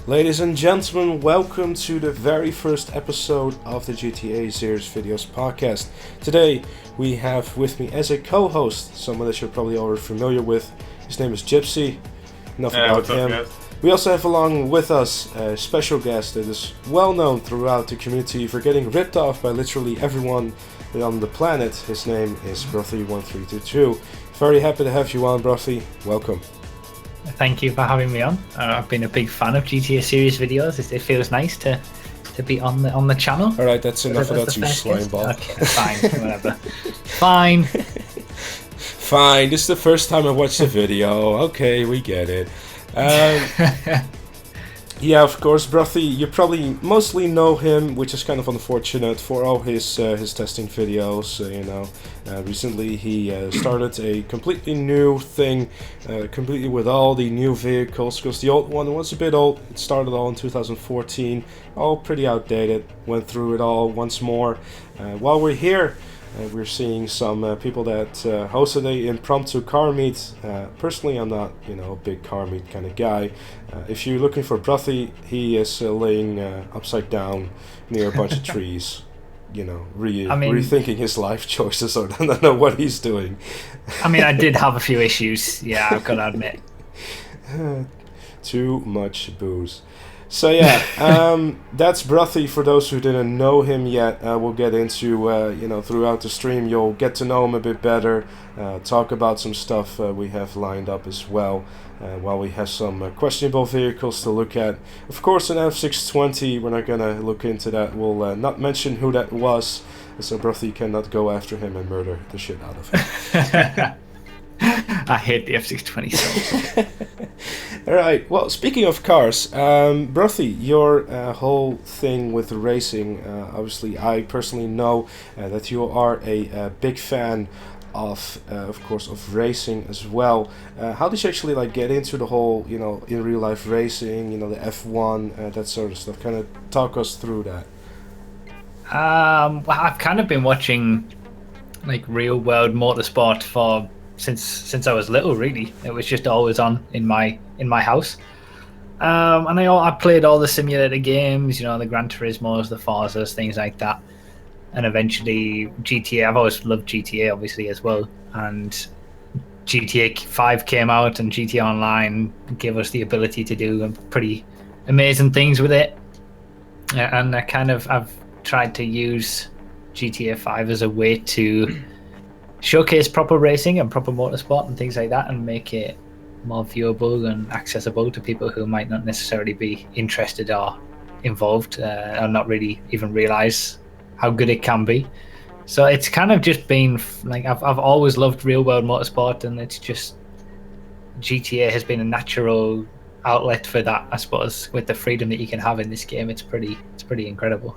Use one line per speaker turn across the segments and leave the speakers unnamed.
Ladies and gentlemen, welcome to the very first episode of the GTA Series Videos podcast. Today we have with me as a co-host someone that you're probably already familiar with. His name is Gypsy. Enough about him. We also have along with us a special guest that is well known throughout the community for getting ripped off by literally everyone on the planet. His name is Broughy1322. Very happy to have you on, Broughy. Welcome.
Thank you for having me on. I've been a big fan of GTA series videos. It feels nice to be on the channel.
All right, that's enough of that, you slime ball.
Okay, fine, whatever. Fine.
Fine. This is the first time I watched the video. Okay, we get it. Yeah, of course, Broughy. You probably mostly know him, which is kind of unfortunate, for all his testing videos. Recently he started a completely new thing, completely with all the new vehicles, because the old one was a bit old. It started all in 2014, all pretty outdated. Went through it all once more. While we're here, we're seeing some people that hosted a impromptu car meet. Personally, I'm not, a big car meet kind of guy. If you're looking for Broughy, he is laying upside down near a bunch of trees. Rethinking his life choices. I don't know what he's doing.
I did have a few issues. Yeah, I've got to admit.
Too much booze. So yeah, that's Broughy. For those who didn't know him yet, we'll get into, throughout the stream, you'll get to know him a bit better, talk about some stuff we have lined up as well, while we have some questionable vehicles to look at. Of course, an F620, we're not going to look into that. We'll not mention who that was, so Broughy cannot go after him and murder the shit out of him.
I hate the F620 so.
Alright, well, speaking of cars, Broughy, your whole thing with racing, obviously I personally know that you are a big fan of course, of racing as well. How did you actually get into the whole, in real life racing, the F1, that sort of stuff? Kind of talk us through that.
Well, I've kind of been watching real world motorsport since I was little. Really, it was just always on in my house. And I played all the simulator games, the Gran Turismos, the Forzas, things like that. And eventually GTA. I've always loved GTA, obviously, as well. And GTA 5 came out, and GTA Online gave us the ability to do pretty amazing things with it. And I've tried to use GTA 5 as a way to showcase proper racing and proper motorsport and things like that, and make it more viewable and accessible to people who might not necessarily be interested or involved, or not really even realize how good it can be. So it's kind of just been I've always loved real world motorsport, and it's just GTA has been a natural outlet for that, I suppose, with the freedom that you can have in this game. It's pretty incredible.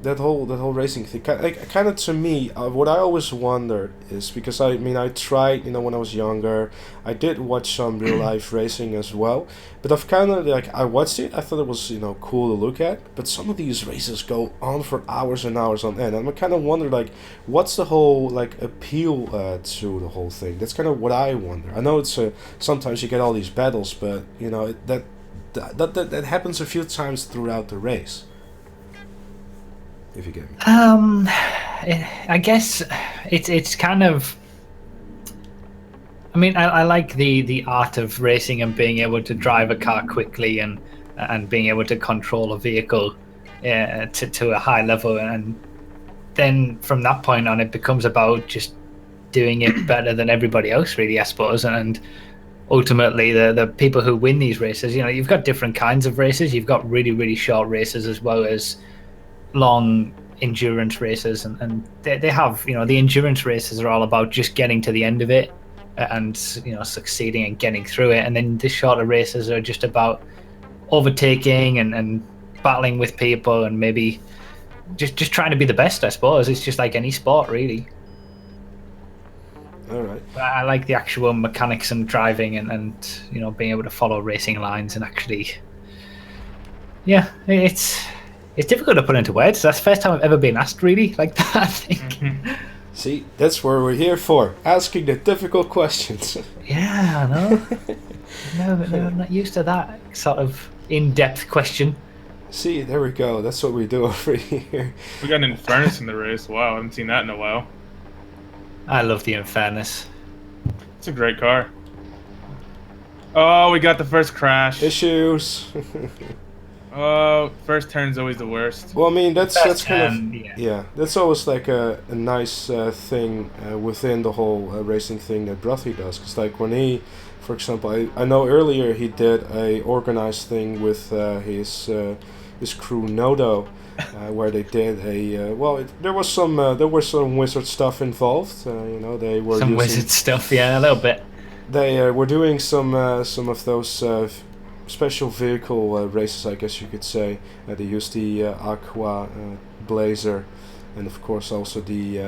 That
whole racing thing, kind of to me, what I always wondered is, because I tried, when I was younger, I did watch some real life racing as well, but I've kind of I watched it, I thought it was cool to look at, but some of these races go on for hours and hours on end, and I kind of wonder what's the whole appeal to the whole thing. That's kind of what I wonder. I know it's sometimes you get all these battles, but that happens a few times throughout the race. If you get me.
I guess it's kind of. I like the art of racing and being able to drive a car quickly and being able to control a vehicle to a high level, and then from that point on, it becomes about just doing it better than everybody else, really, I suppose. And ultimately, the people who win these races, you've got different kinds of races. You've got really, really short races as well as long endurance races, and they have, the endurance races are all about just getting to the end of it and succeeding and getting through it, and then the shorter races are just about overtaking and battling with people and maybe just trying to be the best, I suppose. It's just like any sport, really.
All right.
I like the actual mechanics and driving and being able to follow racing lines and actually, it's difficult to put into words. That's the first time I've ever been asked really like that, I think.
See, that's what we're here for, asking the difficult questions.
Yeah, I know. No, I'm not used to that sort of in-depth question.
See, there we go. That's what we do over here.
We got an Infernus in the race. Wow, I haven't seen that in a while.
I love the Infernus.
It's a great car. Oh, we got the first crash.
Issues.
Oh, first turn's always the worst.
Well, I mean, that's kind of
yeah.
yeah. That's always like a nice thing within the whole racing thing that Broughy does. Because like when he, for example, I know earlier he did a organized thing with his crew Nodo, where they did a there was some wizard stuff involved. You know, they were
Some
using,
wizard stuff, yeah, a little bit.
They were doing some of those special vehicle races, I guess you could say. They used the Aqua Blazer, and of course also the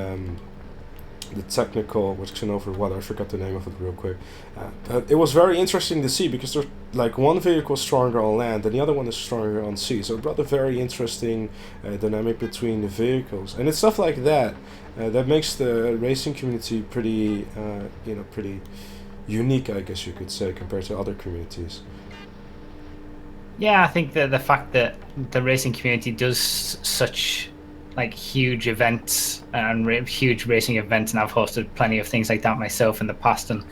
technical, which can over what I forgot the name of it real quick. But it was very interesting to see because there's like one vehicle is stronger on land and the other one is stronger on sea. So it brought a very interesting dynamic between the vehicles, and it's stuff like that that makes the racing community pretty pretty unique, I guess you could say, compared to other communities.
Yeah, I think that the fact that the racing community does such like huge events and huge racing events, and I've hosted plenty of things like that myself in the past, and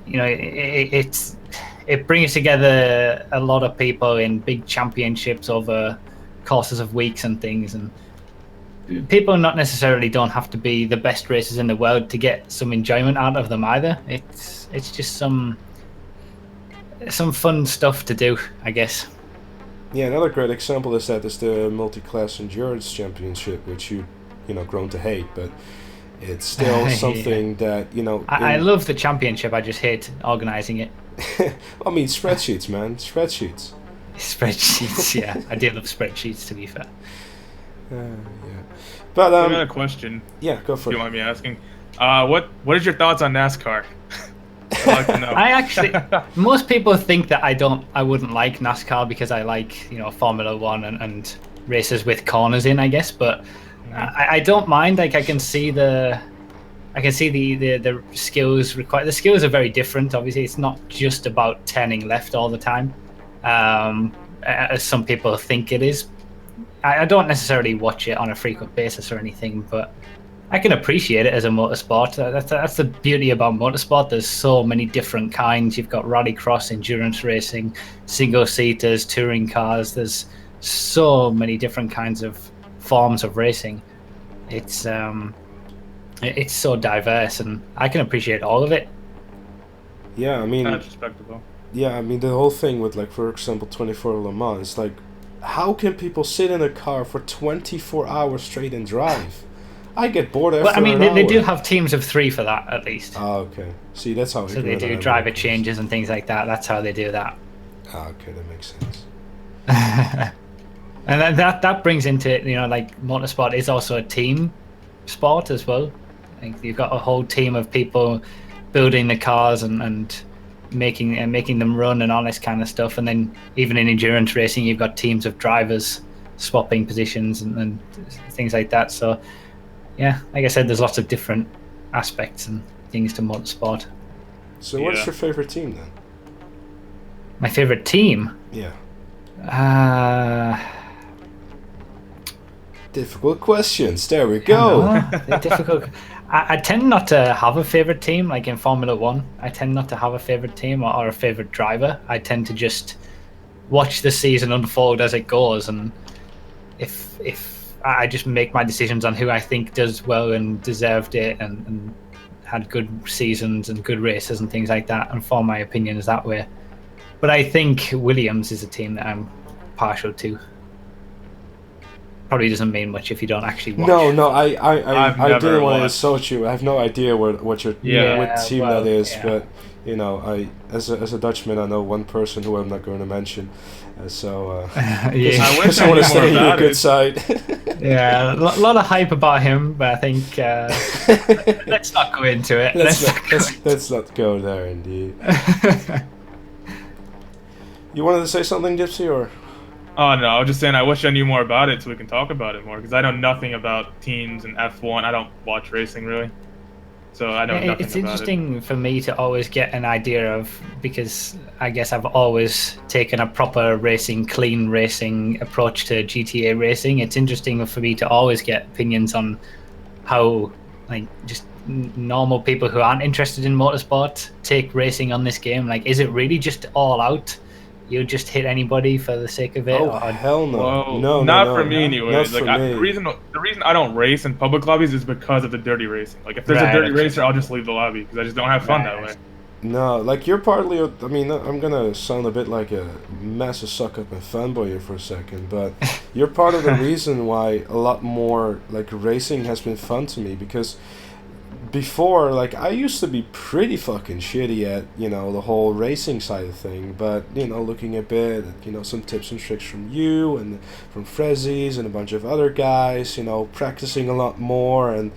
you know, it brings together a lot of people in big championships over courses of weeks and things, and people not necessarily don't have to be the best racers in the world to get some enjoyment out of them either. It's just some fun stuff to do, I guess.
Yeah, another great example is the multi-class endurance championship, which you grown to hate, but it's still something that
I love the championship. I just hate organizing it.
I mean, spreadsheets, man, spreadsheets.
Spreadsheets, yeah, I do love spreadsheets. To be fair.
Yeah, but
I got a question.
Yeah, go for it.
If you mind me asking, what is your thoughts on NASCAR? I'd like to know.
I actually, most people think that I wouldn't like NASCAR because I like Formula One and races with corners in, I guess. But I don't mind. Like I can see the skills required. The skills are very different. Obviously, it's not just about turning left all the time, as some people think it is. I don't necessarily watch it on a frequent basis or anything, but I can appreciate it as a motorsport. That's the beauty about motorsport. There's so many different kinds. You've got rallycross, endurance racing, single-seaters, touring cars. There's so many different kinds of forms of racing. It's so diverse, and I can appreciate all of it.
Yeah, I mean,
that's respectable.
Yeah, I mean the whole thing with, like, for example, 24 Le Mans. It's like, how can people sit in a car for 24 hours straight and drive? I get bored after an hour.
They do have teams of 3 for that, at least.
Oh, okay. See, that's how.
So they do driver changes and things like that. That's how they do that.
Oh, okay, that makes sense.
And that brings into, like, motorsport is also a team sport as well. Like, you've got a whole team of people building the cars and making them run and all this kind of stuff. And then even in endurance racing, you've got teams of drivers swapping positions and things like that. So yeah, like I said, there's lots of different aspects and things to motorsport.
So what's your favorite team then?
My favorite team?
Yeah. Difficult questions. There we go.
They're difficult. I tend not to have a favorite team. Like in Formula One, I tend not to have a favorite team or a favorite driver. I tend to just watch the season unfold as it goes, and if I just make my decisions on who I think does well and deserved it and had good seasons and good races and things like that, and form my opinions that way. But I think Williams is a team that I'm partial to. Probably doesn't mean much if you don't actually watch.
No, I didn't want to
watched.
insult you. I have no idea what what team that is, but I as a Dutchman, I know one person who I'm not going to mention.
I wish I
want
knew
to stay
more
on your
about
good
it.
side.
Yeah, a lot of hype about him, but I think let's not go into it.
Let's not go there, indeed. You wanted to say something, Gypsy, or?
Oh no, I was just saying I wish I knew more about it so we can talk about it more because I know nothing about teams and F1. I don't watch racing really, so I know nothing
It's
about it.
interesting for me to always get an idea of, because I guess I've always taken a proper racing, clean racing approach to GTA racing. It's interesting for me to always get opinions on how, like, just normal people who aren't interested in motorsport take racing on this game. Like, is it really just all out? You just hit anybody for the sake of it?
Oh,
Or
hell no.
Well,
No, no,
not for
no.
me
Not
anyways. Like
for
the
me.
reason I don't race in public lobbies is because of the dirty racing. Like if there's a
Right,
dirty
okay.
racer, I'll just leave the lobby because I just don't have fun that
Right.
way.
No, like you're partly. I mean, I'm gonna sound a bit like a massive suck up and fanboy here for a second, but you're part of the reason why a lot more like racing has been fun to me, because before, like, I used to be pretty fucking shitty at, the whole racing side of thing, but, looking a bit at, some tips and tricks from you and from Frezzies and a bunch of other guys, practicing a lot more and,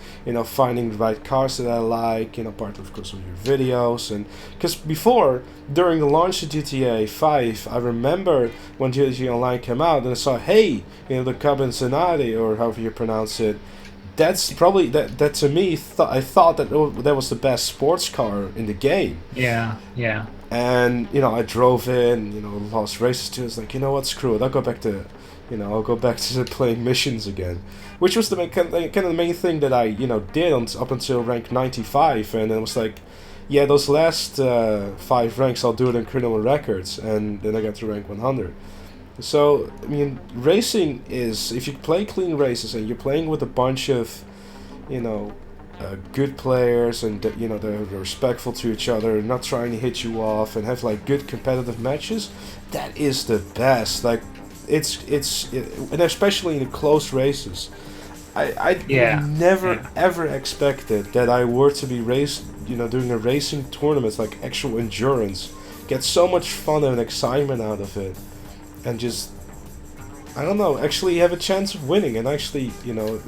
finding the right cars that I like, part of course of your videos, and, because before, during the launch of GTA 5, I remember when GTA Online came out and I saw, hey, the Cabin Sonati, or however you pronounce it. That's probably that to me. I thought that that was the best sports car in the game.
Yeah.
And I drove in, lost races too. It's like, what, screw it. I'll go back to, I'll go back to playing missions again, which was the kind of the main thing that I did up until rank 95, and it was like, yeah, those last 5 ranks I'll do it in criminal records, and then I got to rank 100. So, I mean, racing is, if you play clean races and you're playing with a bunch of, good players and, they're respectful to each other, not trying to hit you off, and have, like, good competitive matches, that is the best. Like, and especially in the close races. I never, ever expected that I were to be doing a racing tournament, like actual endurance, get so much fun and excitement out of it. And just, I don't know, actually have a chance of winning. And actually,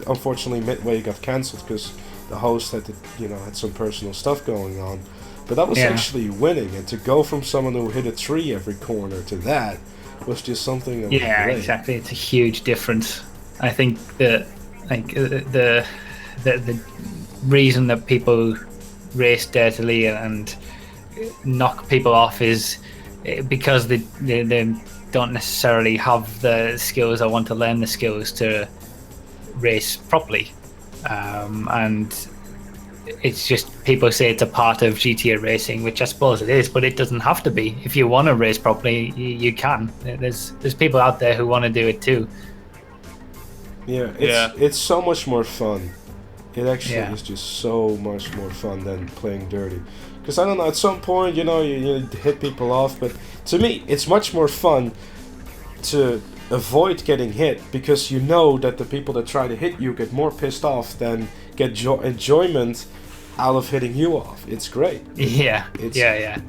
unfortunately midway got cancelled because the host had to, had some personal stuff going on. But that was actually winning. And to go from someone who hit a tree every corner to that was just something that was great.
Exactly. It's a huge difference. I think that, like, the reason that people race dirtily and knock people off is because they don't necessarily have the skills or want to learn the skills to race properly, and it's just, people say it's a part of GTA racing, which I suppose it is, but it doesn't have to be. If you want to race properly, you can. There's people out there who want to do it too.
It's so much more fun. It actually is just so much more fun than playing dirty. Because I don't know, at some point, you hit people off, but to me, it's much more fun to avoid getting hit, because you know that the people that try to hit you get more pissed off than get enjoyment out of hitting you off. It's great.
Yeah.
I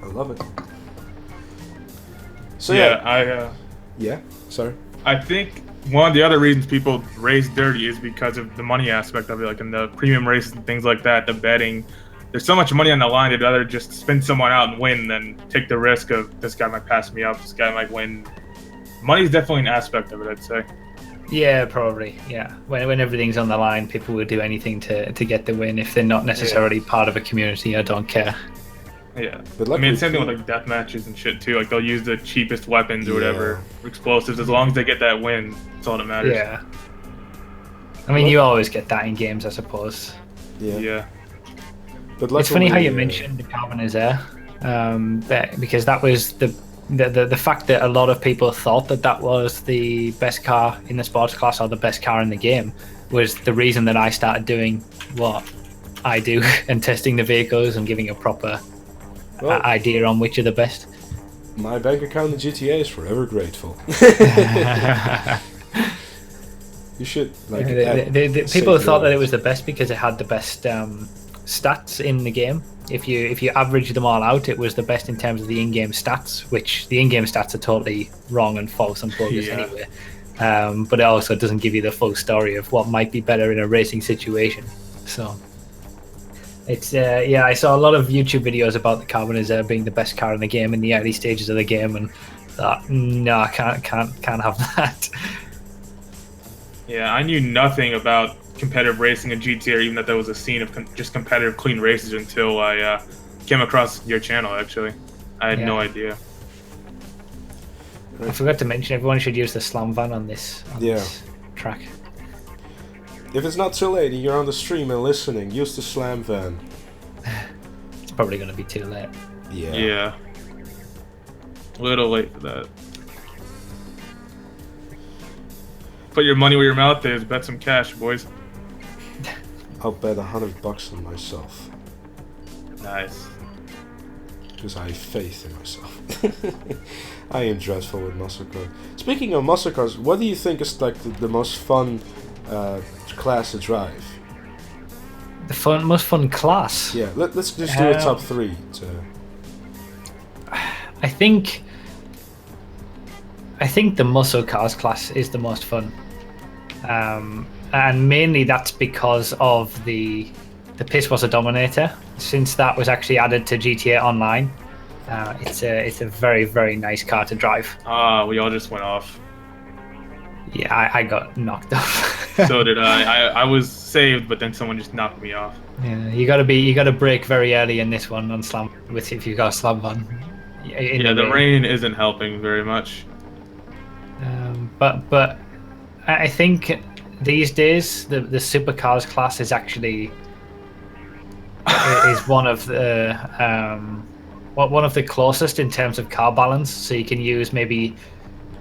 love it. So sorry.
I think one of the other reasons people race dirty is because of the money aspect of it, like in the premium races and things like that, the betting. There's so much money on the line, they'd rather just spin someone out and win than take the risk of this guy might pass me up, this guy might win. Money's definitely an aspect of it, I'd say.
Yeah, probably. Yeah, when everything's on the line, people will do anything to get the win if they're not necessarily part of a community. I don't care.
Yeah, but I mean, same thing with like death matches and shit too. Like they'll use the cheapest weapons or whatever, explosives. As long as they get that win, that's all that matters.
Yeah. I mean, you always get that in games, I suppose.
Yeah.
But
it's funny how you mentioned the Carbonizer, because that was the fact that a lot of people thought that was the best car in the sports class or the best car in the game was the reason that I started doing what I do and testing the vehicles and giving a proper idea on which are the best.
My bank account in GTA is forever grateful. You should
people thought that it was the best because it had the best stats in the game. If you average them all out, it was the best in terms of the in-game stats, which the in-game stats are totally wrong and false and bogus anyway. But it also doesn't give you the full story of what might be better in a racing situation. So it's I saw a lot of YouTube videos about the Carbonizer being the best car in the game in the early stages of the game, and No, I can't have that.
Yeah, I knew nothing about competitive racing in GTA, or even that there was a scene of just competitive clean races until I came across your channel. Actually, I had no idea.
I forgot to mention everyone should use the slam van on this track.
If it's not too late and you're on the stream and listening, use the slam van.
It's probably going to be too late.
Yeah. A little late for that. Put your money where your mouth is. Bet some cash, boys.
I'll bet $100 on myself.
Nice.
Because I have faith in myself. I am dreadful with muscle cars. Speaking of muscle cars, what do you think is like the most fun class to drive?
The most fun class?
Yeah, let's just do a top 3.
I think the muscle cars class is the most fun. And mainly that's because of the Pisswasser Dominator. Since that was actually added to GTA Online, it's a very, very nice car to drive.
We all just went off.
Yeah, I got knocked off.
So did I. I was saved, but then someone just knocked me off.
Yeah, you gotta brake very early in this one on slam if you got a slam van.
Yeah, the rain isn't helping very much.
But I think these days the supercars class is actually is one of the closest in terms of car balance. So you can use maybe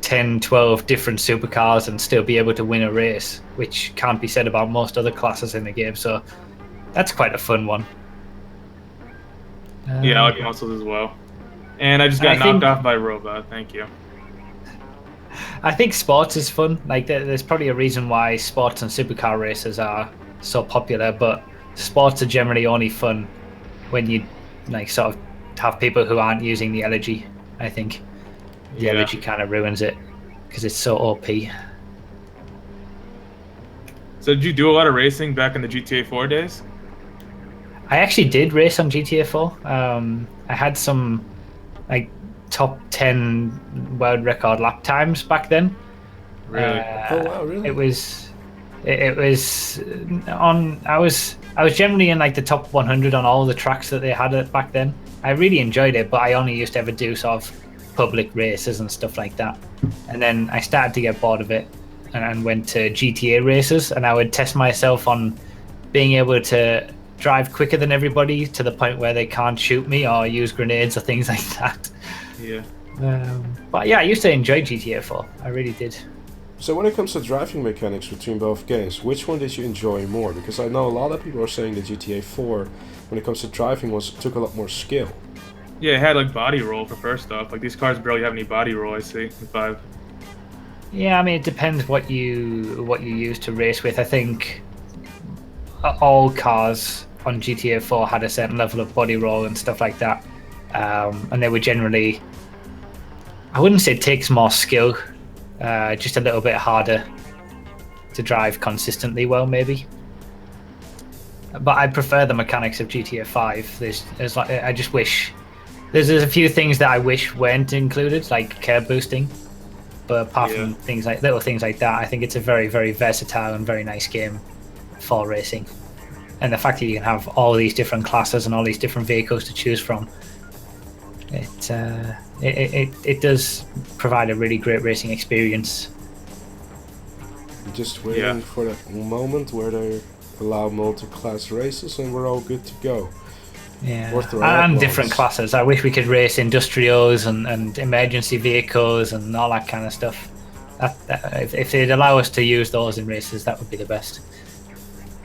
10, 12 different supercars and still be able to win a race, which can't be said about most other classes in the game. So that's quite a fun one.
Yeah, I like muscles as well. And I just got knocked off by a robot. Thank you.
I think sports is fun. Like there's probably a reason why sports and supercar races are so popular, but sports are generally only fun when you like sort of have people who aren't using the elegy. I think the elegy kind of ruins it because it's so OP.
So did you do a lot of racing back in the GTA 4 days?
I actually did race on GTA 4. I had some like top 10 world record lap times back then.
Really?
Oh wow, really?
It was on. I was generally in like the top 100 on all the tracks that they had it back then. I really enjoyed it, but I only used to ever do sort of public races and stuff like that. And then I started to get bored of it and went to GTA races, and I would test myself on being able to drive quicker than everybody to the point where they can't shoot me or use grenades or things like that.
Yeah.
But yeah, I used to enjoy GTA 4. I really did.
So when it comes to driving mechanics between both games, which one did you enjoy more? Because I know a lot of people are saying that GTA 4, when it comes to driving, took a lot more skill.
Yeah, it had like body roll for first off. Like these cars barely have any body roll, I see, in 5.
Yeah, I mean it depends what you use to race with. I think all cars on GTA 4 had a certain level of body roll and stuff like that, and they were generally, I wouldn't say it takes more skill, just a little bit harder to drive consistently well, maybe. But I prefer the mechanics of GTA 5. There's like, I just wish there's a few things that I wish weren't included, like curb boosting. But apart from little things like that, I think it's a very, very versatile and very nice game for racing. And the fact that you can have all these different classes and all these different vehicles to choose from, it does provide a really great racing experience.
I'm just waiting for that moment where they allow multi-class races and we're all good to go.
Yeah, and different classes. I wish we could race industrials and emergency vehicles and all that kind of stuff. If they'd allow us to use those in races, that would be the best.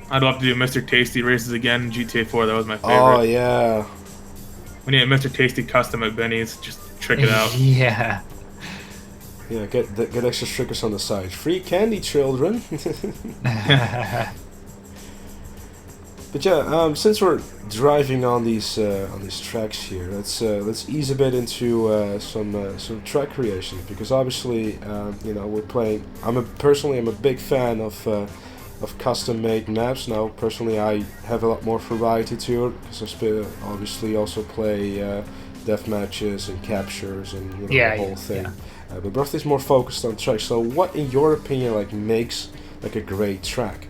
I'd love to do Mr. Tasty races again in GTA 4. That was my favorite.
Oh, yeah.
We need a Mr. Tasty custom at Benny's. Just trick it out.
Yeah.
Yeah, get extra stickers on the side. Free candy, children. But yeah, since we're driving on these tracks here, let's ease a bit into some track creation, because obviously we're playing. I'm a big fan of custom-made maps. Now, personally, I have a lot more variety to it because I obviously also play death matches and captures and
Yeah,
the whole
yeah,
thing.
yeah.
But Broughy is more focused on tracks. So what, in your opinion, like makes like a great track?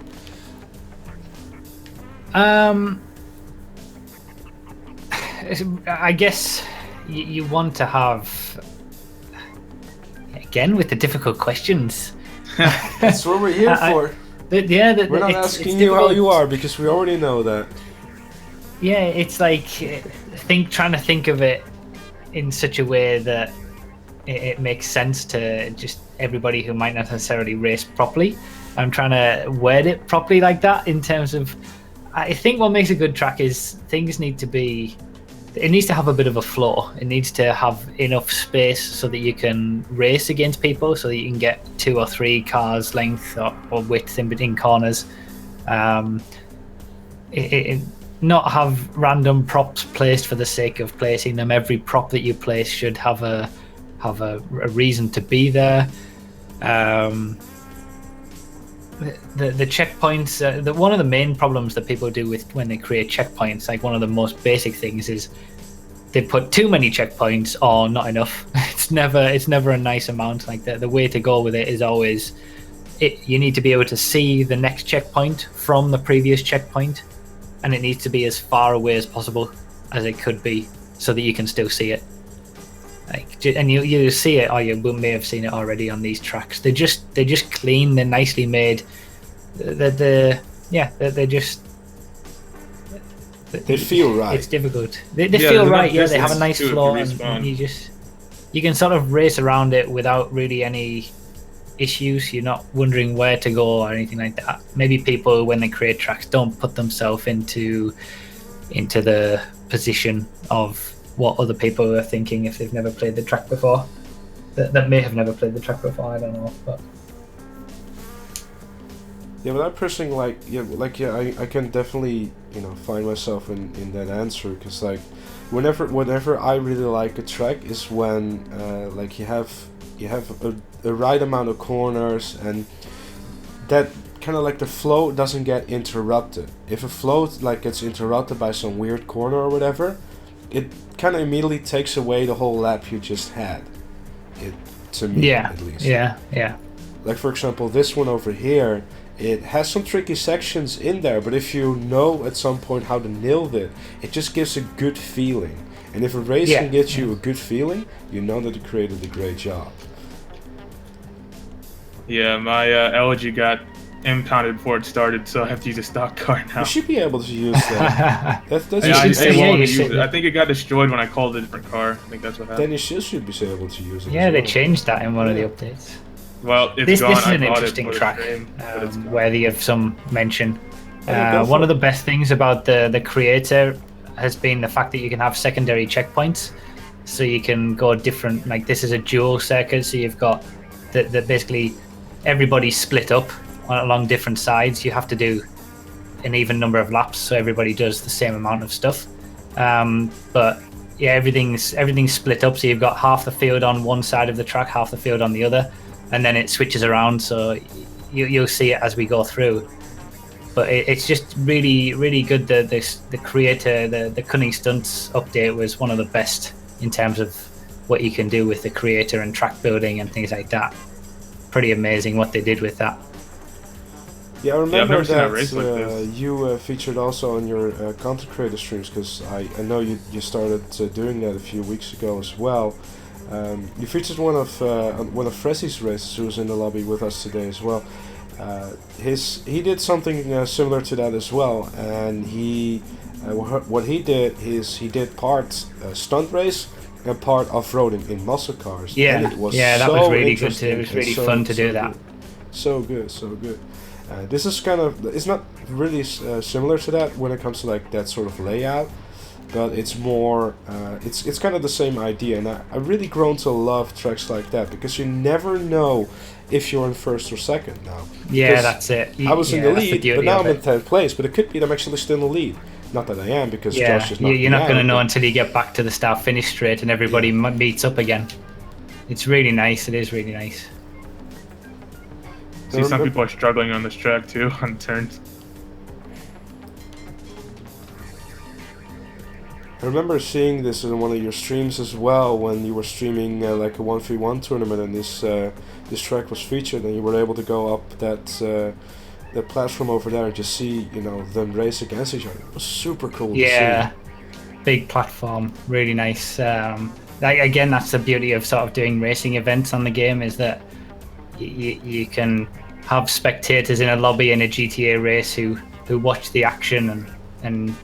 I guess you want to have, again with the difficult questions.
That's what we're here for. We're not asking you how you are, because we already know that.
Yeah, it's like trying to think of it in such a way that it makes sense to just everybody who might not necessarily race properly. I'm trying to word it properly like that in terms of, I think what makes a good track is things need to be, it needs to have a bit of a floor. It needs to have enough space so that you can race against people, so that you can get 2 or 3 cars length or width in between corners. Not have random props placed for the sake of placing them. Every prop that you place should have a reason to be there. The checkpoints, one of the main problems that people do with when they create checkpoints, like one of the most basic things, is they put too many checkpoints or not enough. It's never a nice amount. Like the way to go with it is always, you need to be able to see the next checkpoint from the previous checkpoint, and it needs to be as far away as possible as it could be, so that you can still see it. And you see it, or you may have seen it already on these tracks. They're just clean. They're nicely made. They
feel right.
It's difficult. They feel right. Yeah, they have a nice floor, and you can sort of race around it without really any issues. You're not wondering where to go or anything like that. Maybe people, when they create tracks, don't put themselves into the position of what other people are thinking if they've never played the track before. That may have never played the track before. I don't know, but
yeah, but I personally I can definitely find myself in that answer, because like whenever I really like a track is when like you have a right amount of corners, and that kind of like the flow doesn't get interrupted. If a flow like gets interrupted by some weird corner or whatever, it kind of immediately takes away the whole lap you just had. To me, at least. Yeah. Like for example, this one over here, it has some tricky sections in there, but if you know at some point how to nail it, it just gives a good feeling. And if a race can get you a good feeling, you know that you created a great job.
Yeah, my Elegy got impounded before it started, so I have to use a stock car now.
You should be able to use that.
I think it got destroyed when I called a different car. I think that's what happened.
Then you should be able to use it.
Yeah, they changed that in one of the updates.
Well,
this is an interesting track worthy of some mention. One of the best things about the creator has been the fact that you can have secondary checkpoints, so you can go different. Like this is a dual circuit, so you've got the basically everybody's split up along different sides. You have to do an even number of laps, so everybody does the same amount of stuff. But yeah, everything's split up, so you've got half the field on one side of the track, half the field on the other, and then it switches around, so you'll see it as we go through. But it's just really, really good. The creator, the Cunning Stunts update was one of the best in terms of what you can do with the creator and track building and things like that. Pretty amazing what they did with that.
Yeah, I remember that you featured also on your content creator streams, because I know you started doing that a few weeks ago as well. You featured one of Fresi's races, who was in the lobby with us today as well. He did something similar to that as well, and what he did is he did part stunt race and part off-roading in muscle cars.
Yeah,
and it was
that was really good too. It was really fun to do that.
So good. This is it's not really similar to that when it comes to like that sort of layout, but it's more, it's kind of the same idea, and I've really grown to love tracks like that, because you never know if you're in first or second now.
Yeah, that's it.
I was in the lead, but now I'm in 10th place, but it could be that I'm actually still in the lead. Not that I am, because Josh is not.
You're not going to know until you get back to the start-finish straight and everybody meets up again. It's really nice. It is really nice.
See, some people are struggling on this track too, on turns.
I remember seeing this in one of your streams as well, when you were streaming like a 1v1 tournament, and this track was featured, and you were able to go up that platform over there and just see, you know, them race against each other. It was super cool.
Yeah,
to see.
big platform, really nice. Like, again, that's the beauty of sort of doing racing events on the game, is that you can have spectators in a lobby in a GTA race who watch the action and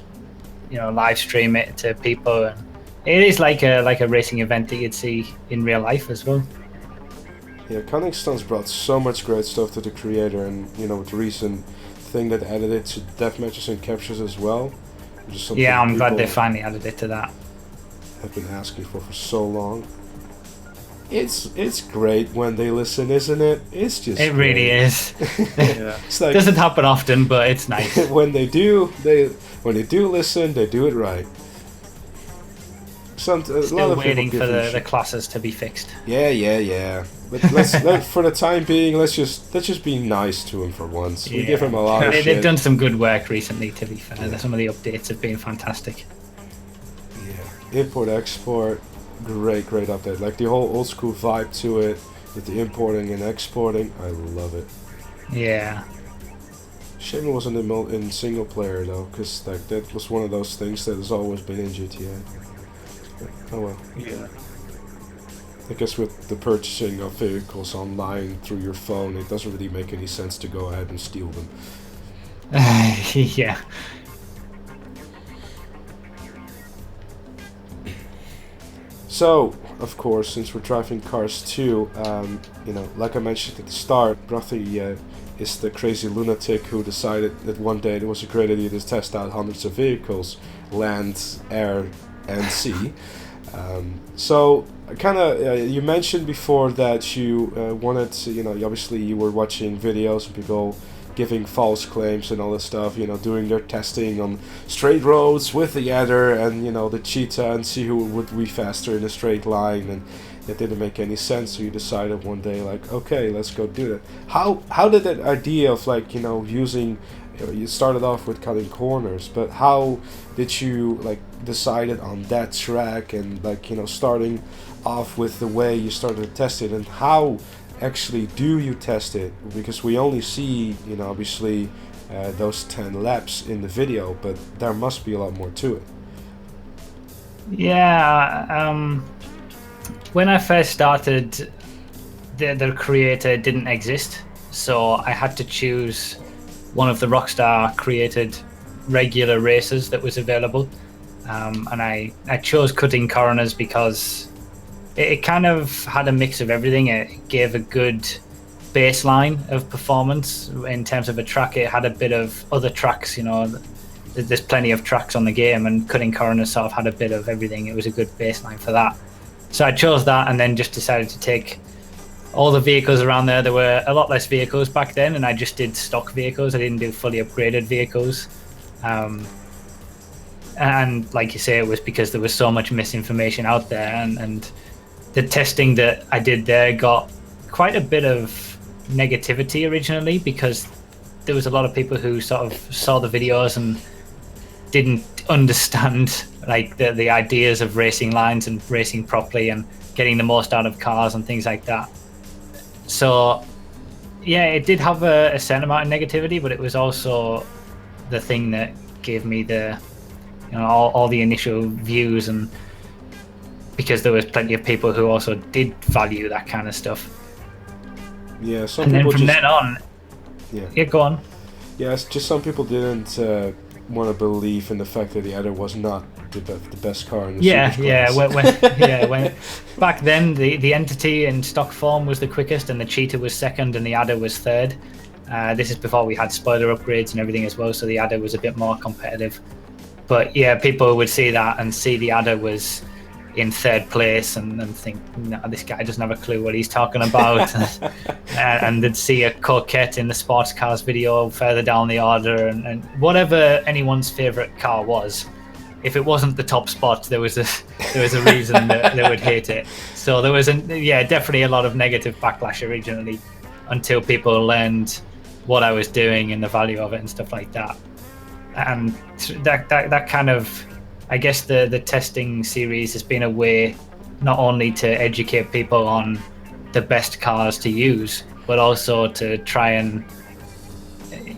you know, live stream it to people, and it is like a racing event that you'd see in real life as well.
Yeah, Cunning Stunts brought so much great stuff to the creator, and you know, with the recent thing that added it to deathmatches and captures as well.
Yeah, I'm glad they finally added it to that.
Have been asking for so long. It's great when they listen, isn't it? It's just
it
great.
Really is.
Yeah.
It's like,
doesn't happen often, but it's nice.
when they do listen, they do it right.
Still waiting for the classes to be fixed.
Yeah. But for the time being, let's just be nice to him for once. We give him a lot of shit.
They've done some good work recently, to be fair. Yeah. Some of the updates have been fantastic.
Yeah, import export, great update. Like the whole old school vibe to it, with the importing and exporting, I love it.
Yeah.
Shame it wasn't in single player though, because like that was one of those things that has always been in GTA. Oh well.
Yeah.
I guess with the purchasing of vehicles online through your phone, it doesn't really make any sense to go ahead and steal them.
Yeah.
So, of course, since we're driving cars too, you know, like I mentioned at the start, Broughy is the crazy lunatic who decided that one day it was a great idea to test out hundreds of vehicles, land, air, and sea. So, kind of, you mentioned before that you wanted to, you know, obviously you were watching videos of people giving false claims and all that stuff, you know, doing their testing on straight roads with the adder and, you know, the cheetah, and see who would be faster in a straight line, and it didn't make any sense, so you decided one day, like, okay, let's go do that. How did that idea of, like, you know, using, you started off with cutting corners, but how did you, like, decided on that track, and, like, you know, starting off with the way you started to test it, and how actually do you test it? Because we only see, you know, obviously those 10 laps in the video, but there must be a lot more to it.
Yeah, when I first started, the creator didn't exist, so I had to choose one of the Rockstar created regular races that was available, and I chose cutting corners because it kind of had a mix of everything. It gave a good baseline of performance in terms of a track. It had a bit of other tracks, you know, there's plenty of tracks on the game, and cutting corners sort of had a bit of everything. It was a good baseline for that. So I chose that, and then just decided to take all the vehicles around there. There were a lot less vehicles back then, and I just did stock vehicles. I didn't do fully upgraded vehicles. And like you say, it was because there was so much misinformation out there, and the testing that I did there got quite a bit of negativity originally, because there was a lot of people who sort of saw the videos and didn't understand, like, the ideas of racing lines and racing properly and getting the most out of cars and things like that. So yeah, it did have a certain amount of negativity, but it was also the thing that gave me the, you know, all the initial views, and because there was plenty of people who also did value that kind of stuff.
Yeah, some
and
people
then from
just,
then on, yeah, go on.
Yeah, it's just some people didn't want to believe in the fact that the adder was not the best car in the
when back then the entity in stock form was the quickest, and the cheetah was second, and the adder was third. This is before we had spoiler upgrades and everything as well, so the adder was a bit more competitive. But yeah, people would see that and see the adder was in third place and think, no, this guy doesn't have a clue what he's talking about. And they'd see a coquette in the sports cars video further down the order, and whatever anyone's favorite car was, if it wasn't the top spot, there was a reason that they would hate it. So there was definitely a lot of negative backlash originally, until people learned what I was doing and the value of it and stuff like that. And that kind of I guess the testing series has been a way not only to educate people on the best cars to use, but also to try and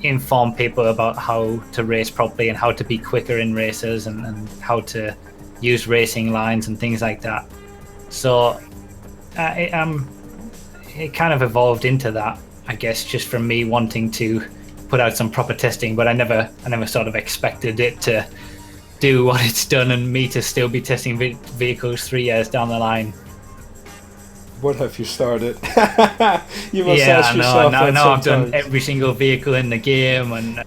inform people about how to race properly and how to be quicker in races, and how to use racing lines and things like that. So it kind of evolved into that, I guess, just from me wanting to put out some proper testing, but I never sort of expected it to do what it's done and me to still be testing vehicles 3 years down the line.
What have you started? You must ask yourself that
now I've done
sometimes.
every single vehicle in the game, and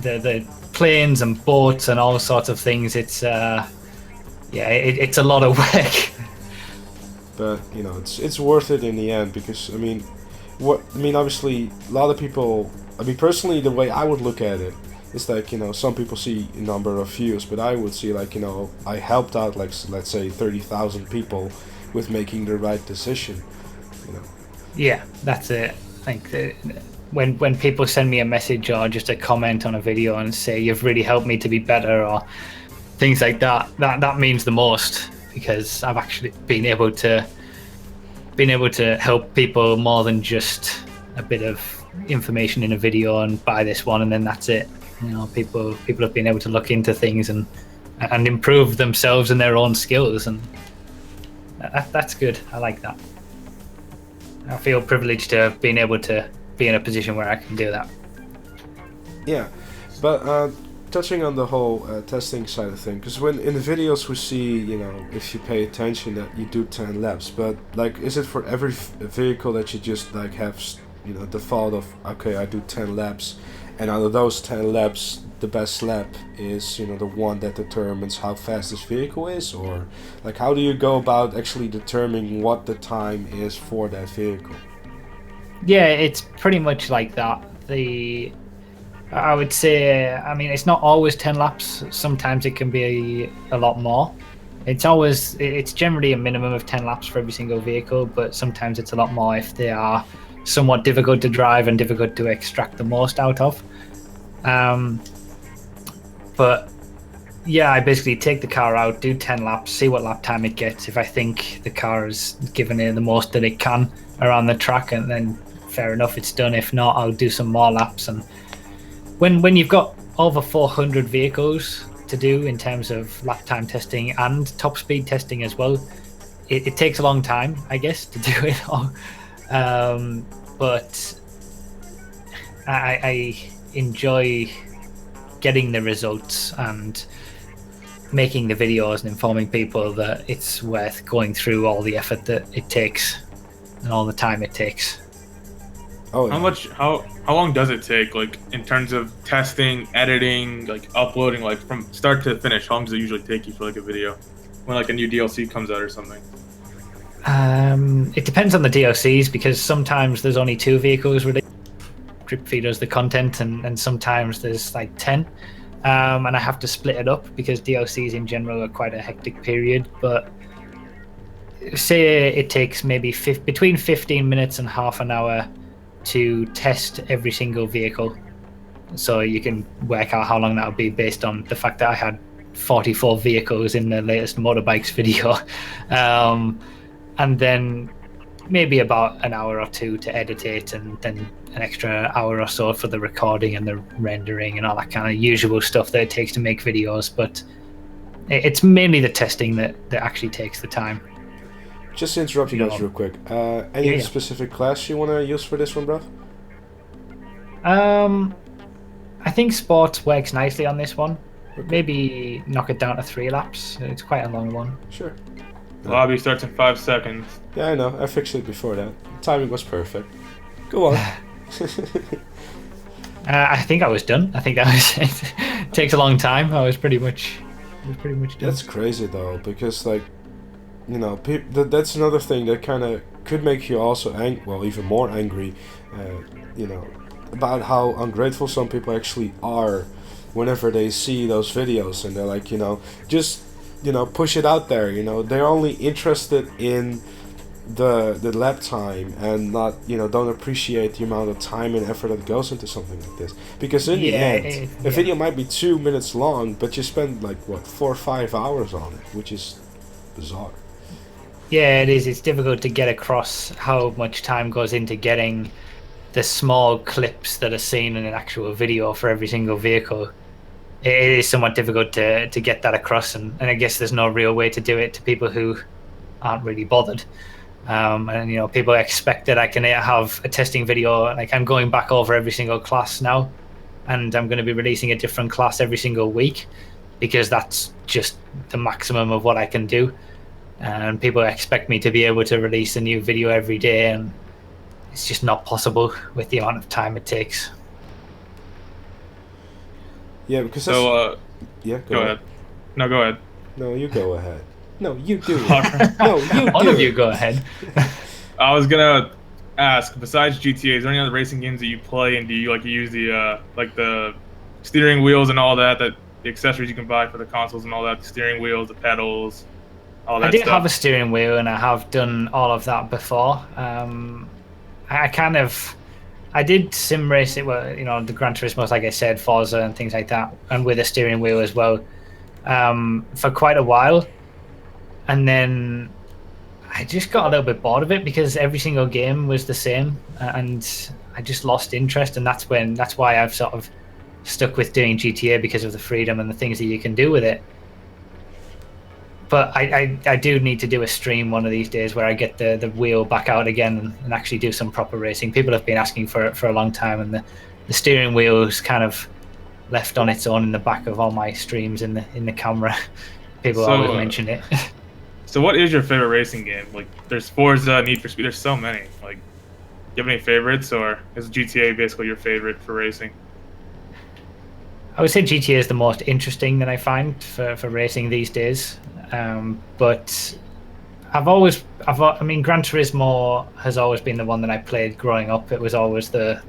the planes and boats and all sorts of things. It's it's a lot of work.
But you know, it's worth it in the end, because I mean, obviously a lot of people. I mean, personally, the way I would look at it is like, you know, some people see a number of views, but I would see like, you know, I helped out like, let's say 30,000 people with making the right decision, you know.
Yeah, that's it. I think when people send me a message or just a comment on a video and say you've really helped me to be better or things like that, that means the most, because I've actually been able to help people more than just a bit of information in a video and buy this one and then that's it. You know, people have been able to look into things and improve themselves and their own skills, and that's good. I like that. I feel privileged to have been able to be in a position where I can do that.
Yeah, but touching on the whole testing side of things, because when in the videos we see, you know, if you pay attention, that you do 10 laps, but like, is it for every vehicle that you just like have, you know, default of, okay, I do 10 laps, and out of those 10 laps, the best lap is, you know, the one that determines how fast this vehicle is? Or like, how do you go about actually determining what the time is for that vehicle?
Yeah, it's pretty much like that. I would say, I mean, it's not always 10 laps. Sometimes it can be a lot more. It's generally a minimum of 10 laps for every single vehicle, but sometimes it's a lot more if they are somewhat difficult to drive and difficult to extract the most out of. But yeah, I basically take the car out, do 10 laps, see what lap time it gets. If I think the car has given it the most that it can around the track, and then fair enough, it's done. If not, I'll do some more laps. And when you've got over 400 vehicles to do in terms of lap time testing and top speed testing as well, it takes a long time, I guess, to do it all. But I enjoy getting the results and making the videos and informing people that it's worth going through all the effort that it takes and all the time it takes.
Oh, yeah.
How long does it take, like, in terms of testing, editing, like uploading, like from start to finish? How long does it usually take you for like a video when like a new DLC comes out or something?
It depends on the DLCs, because sometimes there's only 2 vehicles released, drip feed us the content, and sometimes there's like 10, and I have to split it up because DLCs in general are quite a hectic period. But say it takes maybe between 15 minutes and half an hour to test every single vehicle, so you can work out how long that would be based on the fact that I had 44 vehicles in the latest motorbikes video. And then maybe about an hour or 2 to edit it, and then an extra hour or so for the recording and the rendering and all that kind of usual stuff that it takes to make videos. But it's mainly the testing that actually takes the time.
Just to interrupt you guys real quick. Any specific class you want to use for this one, bro?
I think sports works nicely on this one.
Okay.
Maybe knock it down to 3 laps. It's quite a long one.
Sure.
The lobby starts in 5 seconds.
Yeah, I know. I fixed it before that. The timing was perfect. Go on.
I think I was done. I think that was it. It takes a long time. I was pretty much done.
That's crazy though, because like, you know, that's another thing that kind of could make you also even more angry, you know, about how ungrateful some people actually are whenever they see those videos, and they're like, you know, just, you know, push it out there. You know, they're only interested in the lap time and not, don't appreciate the amount of time and effort that goes into something like this. Because in the end, a video might be 2 minutes long, but you spend like what 4 or 5 hours on it, which is bizarre.
Yeah, it is. It's difficult to get across how much time goes into getting the small clips that are seen in an actual video for every single vehicle. It is somewhat difficult to get that across, and I guess there's no real way to do it to people who aren't really bothered. And people expect that I can have a testing video, like I'm going back over every single class now, and I'm going to be releasing a different class every single week, because that's just the maximum of what I can do. And people expect me to be able to release a new video every day, and it's just not possible with the amount of time it takes.
Yeah, because
so
yeah,
go ahead. No, go ahead.
No, you go ahead. No, you do.
Right.
No, you do.
One of you go ahead.
I was gonna ask, besides GTA, is there any other racing games that you play, and do you use the the steering wheels and all that, the accessories you can buy for the consoles and all that, the steering wheels, the pedals, all that
I did
stuff?
have a steering wheel, and I have done all of that before. I did sim race it, the Gran Turismo, like I said, Forza and things like that, and with a steering wheel as well, for quite a while. And then I just got a little bit bored of it because every single game was the same, and I just lost interest. And that's why I've sort of stuck with doing GTA, because of the freedom and the things that you can do with it. But I do need to do a stream one of these days where I get the wheel back out again and actually do some proper racing. People have been asking for it for a long time, and the steering wheel is kind of left on its own in the back of all my streams in the camera. People always mention it.
So what is your favorite racing game? Like, there's Forza, Need for Speed, there's so many. Like, do you have any favorites, or is GTA basically your favorite for racing?
I would say GTA is the most interesting that I find for racing these days. But Gran Turismo has always been the one that I played growing up. It was always the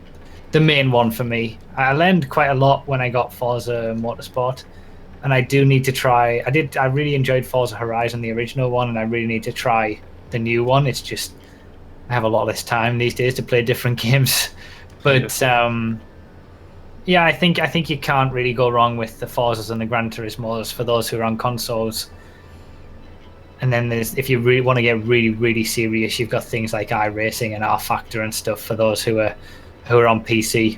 main one for me. I learned quite a lot when I got Forza Motorsport, and I do need to try. I really enjoyed Forza Horizon, the original one, and I really need to try the new one. It's just I have a lot less time these days to play different games. But I think you can't really go wrong with the Forzas and the Gran Turismos for those who are on consoles. And then if you really want to get really, really serious, you've got things like iRacing and R Factor and stuff for those who are on PC.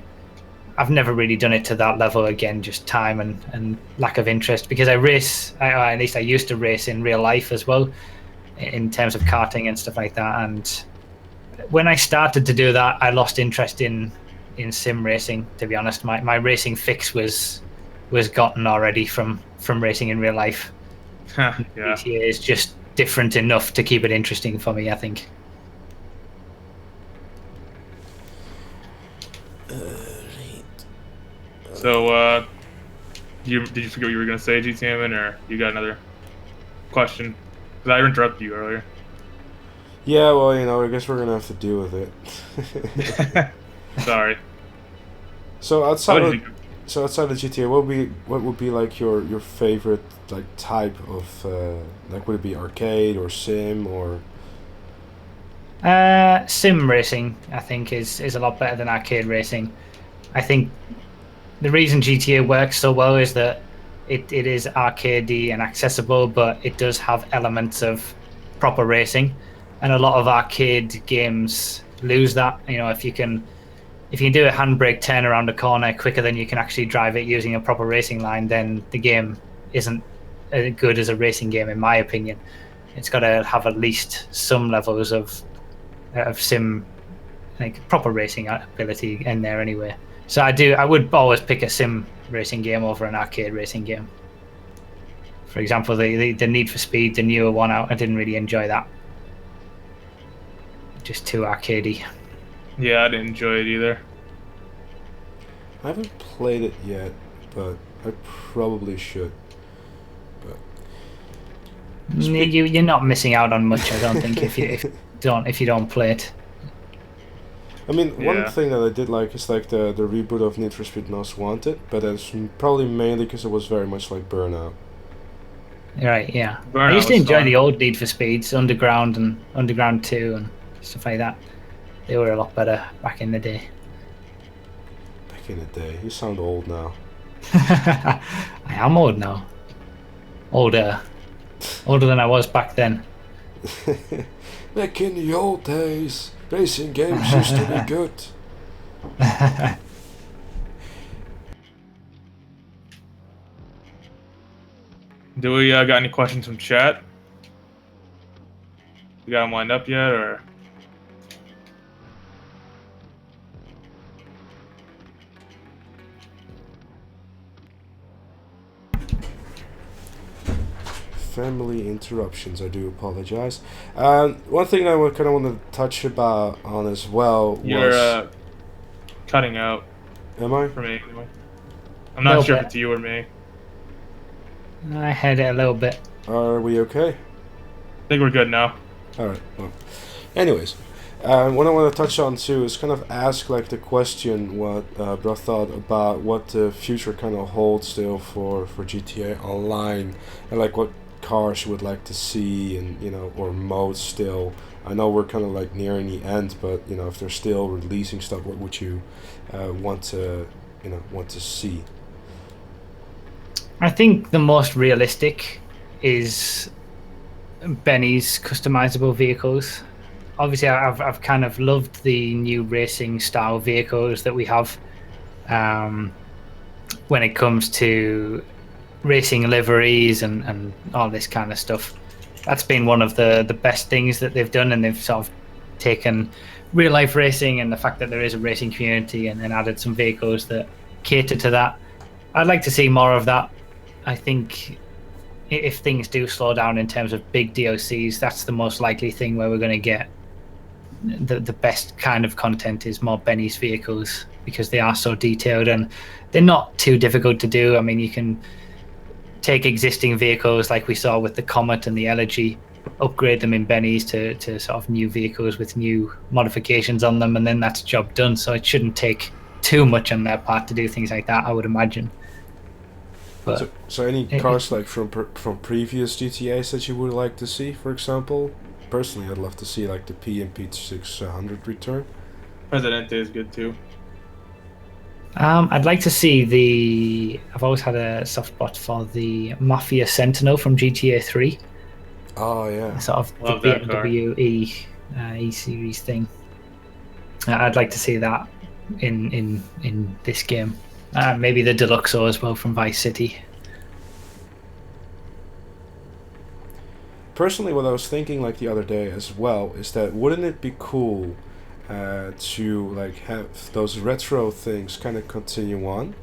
I've never really done it to that level, again, just time and lack of interest, because I race, at least I used to race in real life as well, in terms of karting and stuff like that. And when I started to do that, I lost interest in sim racing, to be honest. My racing fix was gotten already from racing in real life.
Yeah.
GTA is just different enough to keep it interesting for me, I think.
So, did you forget what you were going to say, GTM, or you got another question? Because I interrupted you earlier.
Yeah, well, I guess we're going to have to deal with it.
Sorry.
So outside of GTA, what would be like your favorite like type of would it be arcade or sim or?
Sim racing, I think, is a lot better than arcade racing. I think the reason GTA works so well is that it is arcadey and accessible, but it does have elements of proper racing, and a lot of arcade games lose that. If you can do a handbrake turn around a corner quicker than you can actually drive it using a proper racing line, then the game isn't as good as a racing game, in my opinion. It's got to have at least some levels of sim, like proper racing ability in there anyway. So I would always pick a sim racing game over an arcade racing game. For example, the Need for Speed, the newer one out, I didn't really enjoy that. Just too arcadey.
Yeah, I didn't enjoy it either.
I haven't played it yet, but I probably should. But
you're not missing out on much, I don't think, if you don't play it.
I mean, one thing that I did like is like the reboot of Need for Speed Most Wanted, but that's probably mainly because it was very much like Burnout.
Right, yeah. I
Burnout
used to
was
enjoy
fun.
the old Need for Speeds, Underground and Underground 2 and stuff like that. They were a lot better back in the day.
Back in the day. You sound old now.
I am old now. Older. Older than I was back then.
Back in the old days, racing games used to be good.
Do we got any questions from chat? You got them lined up yet, or?
Family interruptions, I do apologize. One thing I kind of want to touch on as well was...
You're cutting out.
Am I?
For me, anyway. I'm not sure if it's you or me.
I had it a little bit.
Are we okay?
I think we're good now.
Alright, well. Anyways, what I want to touch on too is kind of ask like the question what Bro thought about what the future kind of holds still for GTA Online, and like what cars you would like to see, and or modes still. I know we're kind of like nearing the end, but if they're still releasing stuff, what would you want to see?
I think the most realistic is Benny's customizable vehicles. Obviously, I've kind of loved the new racing style vehicles that we have when it comes to racing liveries and all this kind of stuff. That's been one of the best things that they've done, and they've sort of taken real life racing and the fact that there is a racing community and then added some vehicles that cater to that. I'd like to see more of that. I think if things do slow down in terms of big DLCs, that's the most likely thing where we're going to get the best kind of content is more Benny's vehicles, because they are so detailed and they're not too difficult to do. I mean, you can take existing vehicles like we saw with the Comet and the Elegy, upgrade them in Benny's to sort of new vehicles with new modifications on them, and then that's job done. So it shouldn't take too much on their part to do things like that, I would imagine. But
so any cars like from previous GTAs that you would like to see, for example? Personally, I'd love to see like the PMP 600 return.
Presidente is good too.
I'd like to see I've always had a soft spot for the Mafia Sentinel from GTA 3.
Oh yeah.
Sort of
Love
the
that
BMW E series thing. I'd like to see that in this game. Maybe the Deluxo as well from Vice City.
Personally, what I was thinking like the other day as well is that wouldn't it be cool to like have those retro things kind of continue on,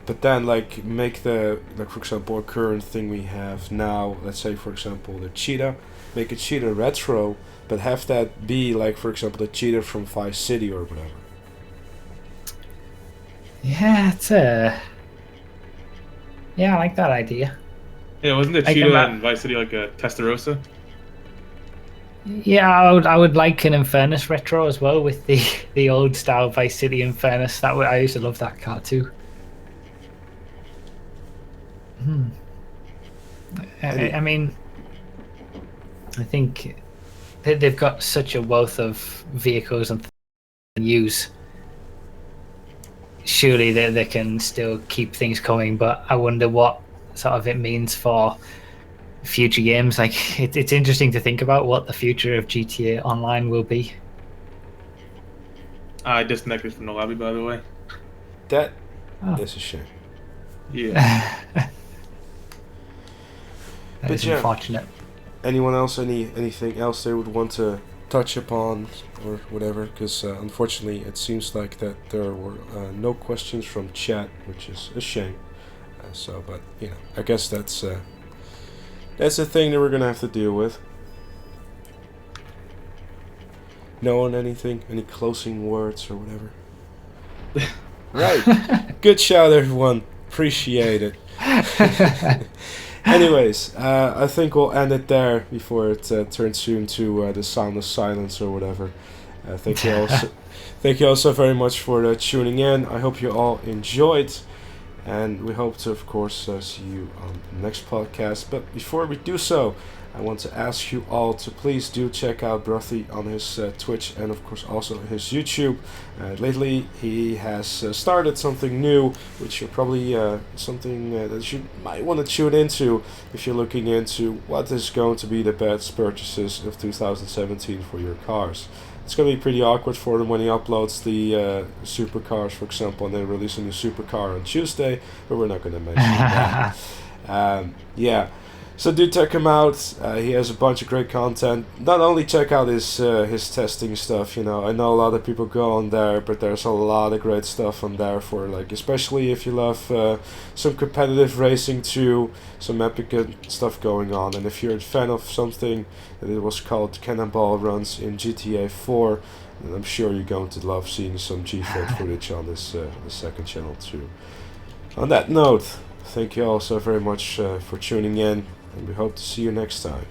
but then like make the, like for example, a current thing we have now, let's say for example the Cheetah, make a Cheetah retro, but have that be like for example the Cheetah from Vice City or whatever.
Yeah, I like that idea.
Yeah, wasn't the Cheetah in Vice City like a Testarossa?
Yeah, I would like an Infernus retro as well with the old style Vice City Infernus. I used to love that car too. I mean, I think they've got such a wealth of vehicles and use. Surely they can still keep things coming, but I wonder what sort of it means for future games. Like it's interesting to think about what the future of GTA Online will be.
I disconnected from the lobby, by the way.
That is a shame.
Yeah.
That is unfortunate.
Anyone else? Anything else they would want to touch upon or whatever? Because unfortunately, it seems like that there were no questions from chat, which is a shame. But I guess that's a thing that we're gonna have to deal with. No one, anything? Any closing words or whatever? Right. Good shout, everyone. Appreciate it. Anyways, I think we'll end it there before it turns soon to the sound of silence or whatever. Thank you all so very much for tuning in. I hope you all enjoyed. and we hope to, of course, see you on the next podcast. But before we do so, I want to ask you all to please do check out Broughy on his Twitch and of course also his YouTube. Lately he has started something new, which you're probably something that you might want to tune into if you're looking into what is going to be the best purchases of 2017 for your cars. It's going to be pretty awkward for him when he uploads the supercars, for example, and they release a new supercar on Tuesday, but we're not going to mention that. Yeah. So do check him out. He has a bunch of great content. Not only check out his testing stuff, you know. I know a lot of people go on there, but there's a lot of great stuff on there for, like, especially if you love some competitive racing too, some epic stuff going on. And if you're a fan of something that it was called Cannonball Runs in GTA 4, then I'm sure you're going to love seeing some G4 footage on this the second channel too. On that note, thank you all so very much for tuning in, and we hope to see you next time.